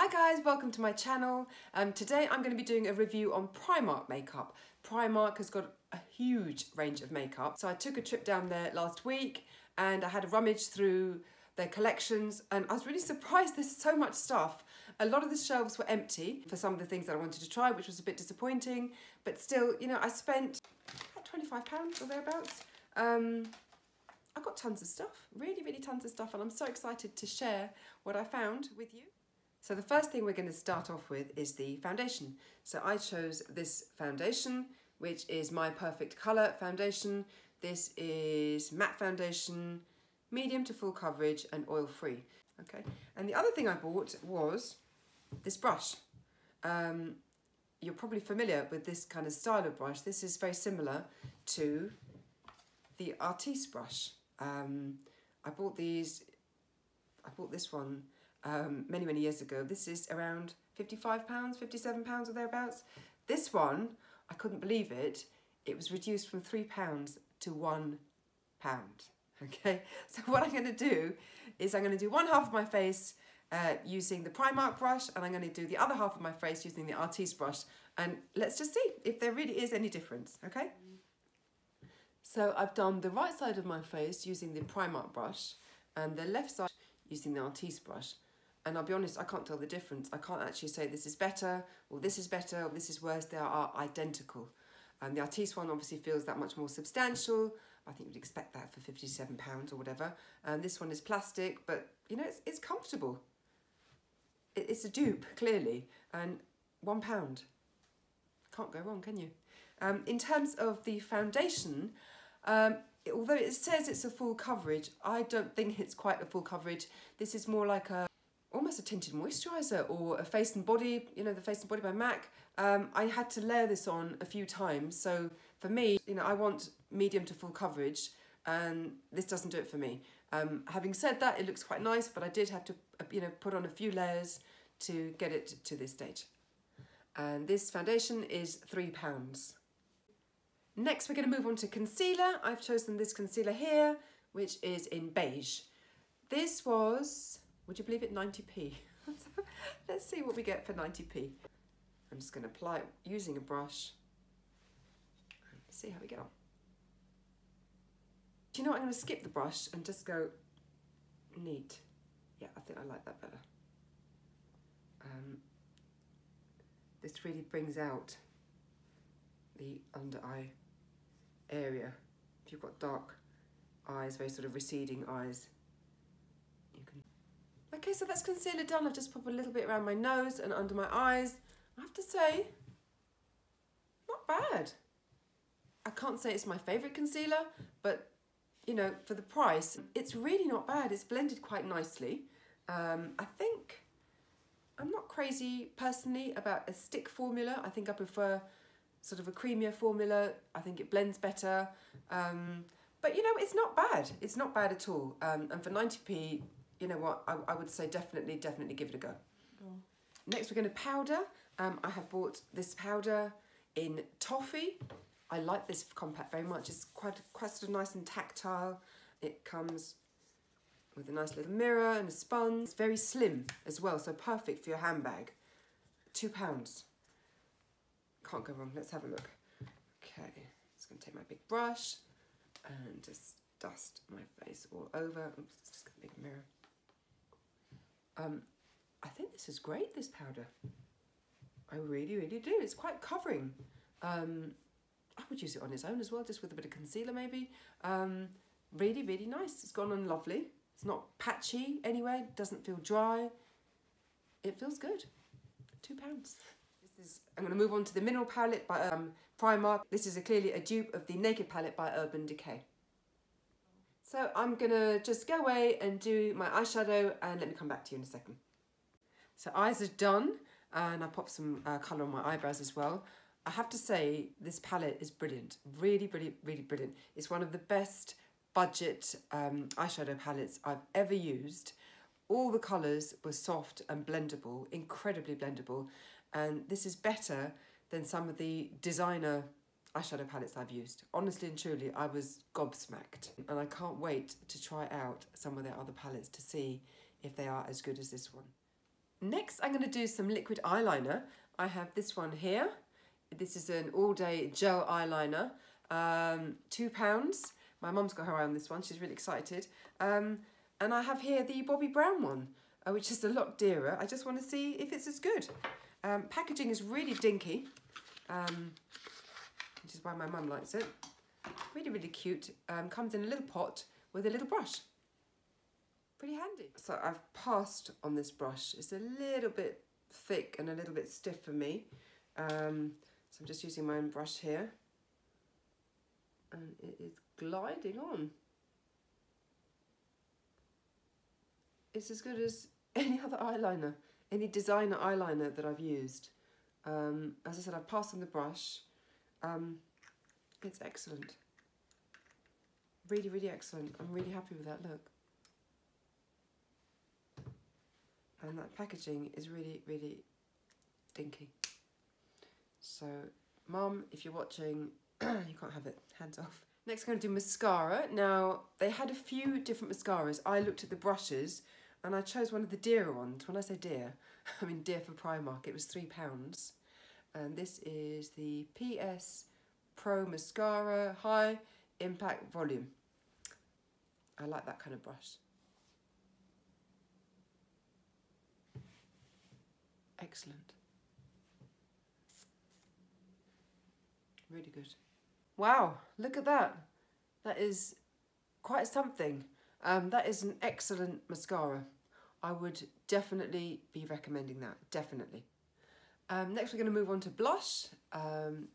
Hi guys, welcome to my channel. Today I'm going to be doing a review on Primark makeup. Primark has got a huge range of makeup. So I took a trip down there last week and I had a rummage through their collections and I was really surprised there's so much stuff. A lot of the shelves were empty for some of the things that I wanted to try, which was a bit disappointing, but still, you know, I spent about £25 or thereabouts. I got tons of stuff, really tons of stuff, and I'm so excited to share what I found with you. So the first thing we're going to start off with is the foundation. So I chose this foundation, which is my perfect colour foundation. This is matte foundation, medium to full coverage and oil free. Okay, and the other thing I bought was this brush. You're probably familiar with this kind of style of brush. This is very similar to the Artis brush. I bought this one many years ago. This is around £55, £57 or thereabouts. This one, I couldn't believe it. It was reduced from £3 to £1. Okay, so what I'm going to do is I'm going to do one half of my face using the Primark brush, and I'm going to do the other half of my face using the Artis brush, and let's just see if there really is any difference. Okay, so I've done the right side of my face using the Primark brush and the left side using the Artis brush. And I'll be honest, I can't tell the difference. I can't actually say this is better, or this is better, or this is worse. They are identical. The Artis one obviously feels that much more substantial. I think you'd expect that for £57 or whatever. And this one is plastic, but you know, it's comfortable. It's a dupe, clearly, and £1. Can't go wrong, can you? In terms of the foundation, although it says it's a full coverage, I don't think it's quite a full coverage. This is more like almost a tinted moisturiser or a face and body, you know, the Face and Body by MAC. I had to layer this on a few times. So for me, you know, I want medium to full coverage, and this doesn't do it for me. Having said that, it looks quite nice, but I did have to, you know, put on a few layers to get it to this stage. And this foundation is £3. Next, we're going to move on to concealer. I've chosen this concealer here, which is in Beige. This was, would you believe it, 90p. Let's see what we get for 90p. I'm just going to apply it using a brush and see how we get on. Do you know what? I'm going to skip the brush and just go neat. Yeah, I think I like that better. This really brings out the under eye area. If you've got dark eyes, very sort of receding eyes, you can. Okay, so that's concealer done. I've just put a little bit around my nose and under my eyes. I have to say, not bad. I can't say it's my favourite concealer, but you know, for the price, it's really not bad. It's blended quite nicely. I think I'm not crazy personally about a stick formula. I think I prefer sort of a creamier formula. I think it blends better. But you know, it's not bad. It's not bad at all. And for 90p, you know what, I would say definitely give it a go. Oh. Next, we're going to powder. I have bought this powder in Toffee. I like this compact very much. It's quite sort of nice and tactile. It comes with a nice little mirror and a sponge. It's very slim as well, so perfect for your handbag. £2. Can't go wrong. Let's have a look. Okay, just going to take my big brush and just dust my face all over. Oops, just got a big mirror. I think this is great, this powder. I really do. It's quite covering. I would use it on its own as well, just with a bit of concealer maybe. Really nice. It's gone on lovely. It's not patchy anywhere. It doesn't feel dry. It feels good. £2. I'm going to move on to the Mineral Palette by Primark. This is clearly a dupe of the Naked Palette by Decay. So I'm going to just go away and do my eyeshadow and let me come back to you in a second. So eyes are done, and I popped some colour on my eyebrows as well. I have to say, this palette is brilliant. Really brilliant. It's one of the best budget eyeshadow palettes I've ever used. All the colours were soft and blendable, incredibly blendable. And this is better than some of the designer eyeshadow palettes I've used. Honestly and truly, I was gobsmacked. And I can't wait to try out some of their other palettes to see if they are as good as this one. Next, I'm going to do some liquid eyeliner. I have this one here. This is an all-day gel eyeliner, £2. My mum's got her eye on this one. She's really excited. And I have here the Bobbi brown one, which is a lot dearer. I just want to see if it's as good. Packaging is really dinky, which is why my mum likes it. Really, really cute. Comes in a little pot with a little brush. Pretty handy. So I've passed on this brush. It's a little bit thick and a little bit stiff for me. So I'm just using my own brush here. And it is gliding on. It's as good as any other eyeliner, any designer eyeliner that I've used. As I said, I've passed on the brush. It's excellent. Really, really excellent. I'm really happy with that look. And that packaging is really, really dinky. So, Mum, if you're watching, you can't have it, hands off. Next, I'm going to do mascara. Now, they had a few different mascaras. I looked at the brushes and I chose one of the dearer ones. When I say dear, I mean dear for Primark. It was £3. And this is the PS Pro Mascara High Impact Volume. I like that kind of brush. Excellent. Really good. Wow, look at that. That is quite something. That is an excellent mascara. I would definitely be recommending that, definitely. Next we're going to move on to blush.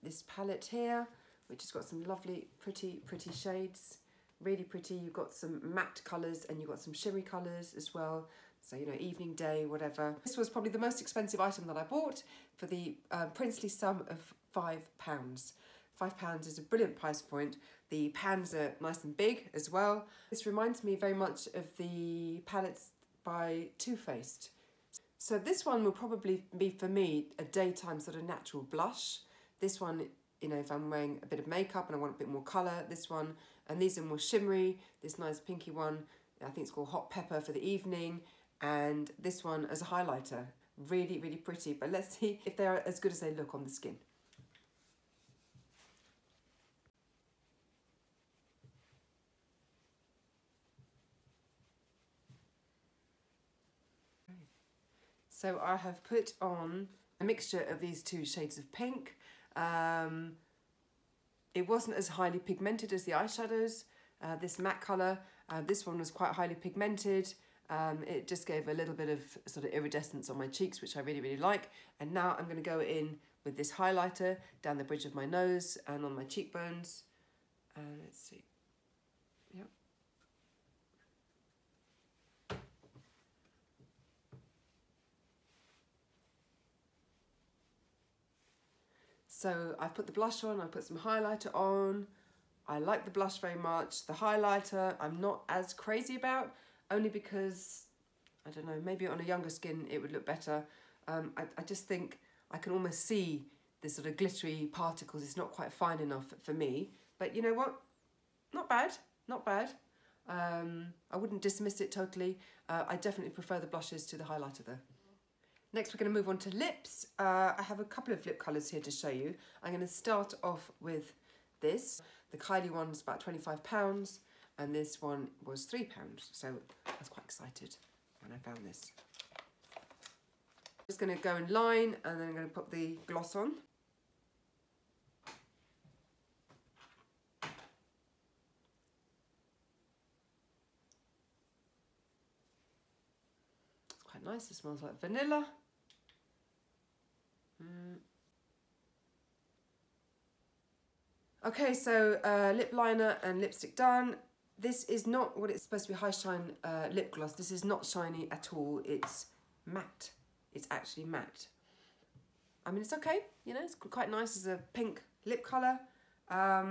This palette here, which has got some lovely, pretty shades. Really pretty. You've got some matte colours and you've got some shimmery colours as well. So, you know, evening, day, whatever. This was probably the most expensive item that I bought for the princely sum of £5. £5 is a brilliant price point. The pans are nice and big as well. This reminds me very much of the palettes by Too Faced. So this one will probably be, for me, a daytime sort of natural blush. This one, you know, if I'm wearing a bit of makeup and I want a bit more colour, this one. And these are more shimmery. This nice pinky one, I think it's called Hot Pepper for the evening. And this one as a highlighter. Really, really pretty. But let's see if they're as good as they look on the skin. So I have put on a mixture of these two shades of pink. It wasn't as highly pigmented as the eyeshadows, this matte colour. This one was quite highly pigmented. It just gave a little bit of sort of iridescence on my cheeks, which I really, really like. And now I'm going to go in with this highlighter down the bridge of my nose and on my cheekbones. Let's see. Yep. So I've put the blush on, I put some highlighter on. I like the blush very much. The highlighter I'm not as crazy about, only because, I don't know, maybe on a younger skin it would look better. I just think I can almost see the sort of glittery particles. It's not quite fine enough for me. But you know what? Not bad, not bad. I wouldn't dismiss it totally. I definitely prefer the blushes to the highlighter though. Next, we're going to move on to lips. I have a couple of lip colours here to show you. I'm going to start off with this. The Kylie one's about £25 and this one was £3. So I was quite excited when I found this. I'm just going to go in line and then I'm going to put the gloss on. It's quite nice. It smells like vanilla. Okay, so lip liner and lipstick done. This is not what it's supposed to be, high shine lip gloss. This is not shiny at all. It's matte. It's actually matte. I mean, it's okay. You know, it's quite nice as a pink lip colour. I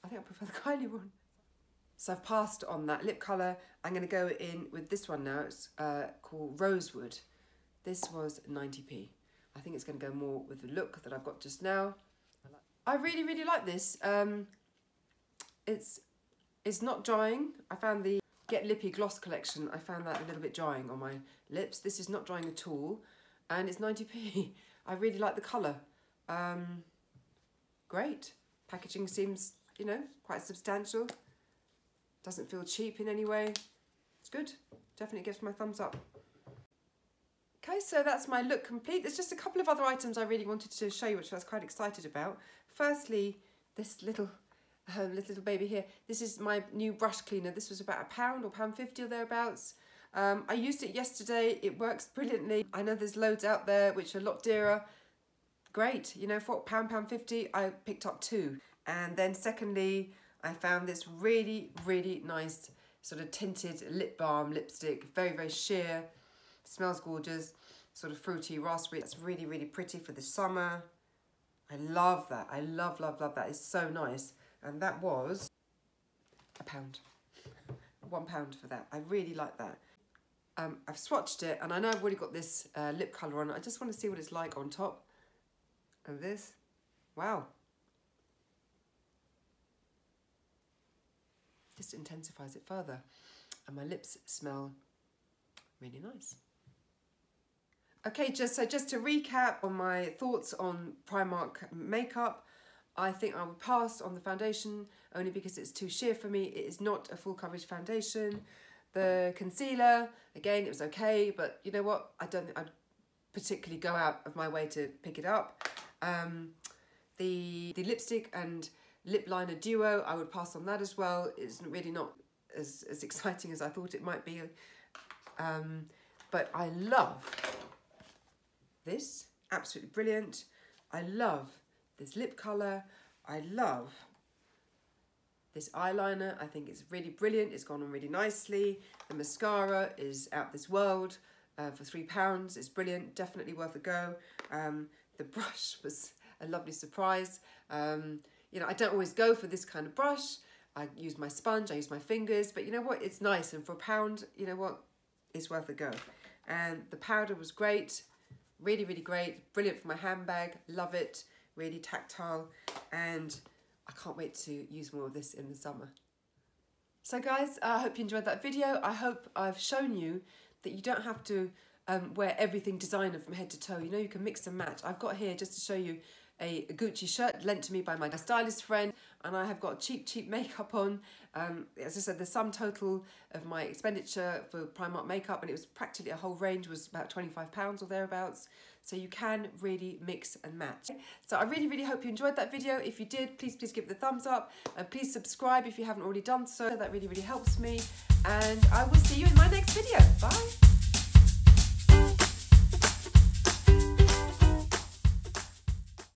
think I prefer the Kylie one. So I've passed on that lip colour. I'm going to go in with this one now. It's called Rosewood. This was 90p. I think it's going to go more with the look that I've got just now. I really, really like this. It's not drying. I found the Get Lippy Gloss Collection. I found that a little bit drying on my lips. This is not drying at all, and it's 90p. I really like the colour. Great. Packaging seems, you know, quite substantial. Doesn't feel cheap in any way. It's good. Definitely gives my thumbs up. Okay, so that's my look complete. There's just a couple of other items I really wanted to show you, which I was quite excited about. Firstly, this little baby here. This is my new brush cleaner. This was about £1 or £1.50 or thereabouts. I used it yesterday. It works brilliantly. I know there's loads out there which are a lot dearer. Great, you know, for £1.50, I picked up 2. And then secondly, I found this really, really nice sort of tinted lip balm lipstick. Very, very sheer. Smells gorgeous. Sort of fruity, raspberry. It's really, really pretty for the summer. I love that. I love, love, love that. It's so nice. And that was £1. £1 for that. I really like that. I've swatched it, and I know I've already got this lip colour on. I just want to see what it's like on top of this. Wow. Just intensifies it further. And my lips smell really nice. Okay, just to recap on my thoughts on Primark makeup, I think I would pass on the foundation only because it's too sheer for me. It is not a full coverage foundation. The concealer, again, it was okay, but you know what? I don't think I'd particularly go out of my way to pick it up. The lipstick and lip liner duo, I would pass on that as well. It's really not as exciting as I thought it might be. But I love this, absolutely brilliant. I love this lip colour. I love this eyeliner. I think it's really brilliant. It's gone on really nicely. The mascara is out this world for £3. It's brilliant, definitely worth a go. The brush was a lovely surprise. You know, I don't always go for this kind of brush. I use my sponge, I use my fingers, but you know what? It's nice, and for £1, you know what? It's worth a go. And the powder was great, really, really great. Brilliant for my handbag, love it. Really tactile, and I can't wait to use more of this in the summer. So guys, I hope you enjoyed that video. I hope I've shown you that you don't have to wear everything designer from head to toe. You know, you can mix and match. I've got here, just to show you, a Gucci shirt lent to me by my stylist friend, and I have got cheap makeup on. As I said, the sum total of my expenditure for Primark makeup, and it was practically a whole range, was about £25 or thereabouts. So you can really mix and match. So I really, really hope you enjoyed that video. If you did, please give it a thumbs up, and please subscribe if you haven't already done so. That really, really helps me. And I will see you in my next video. Bye.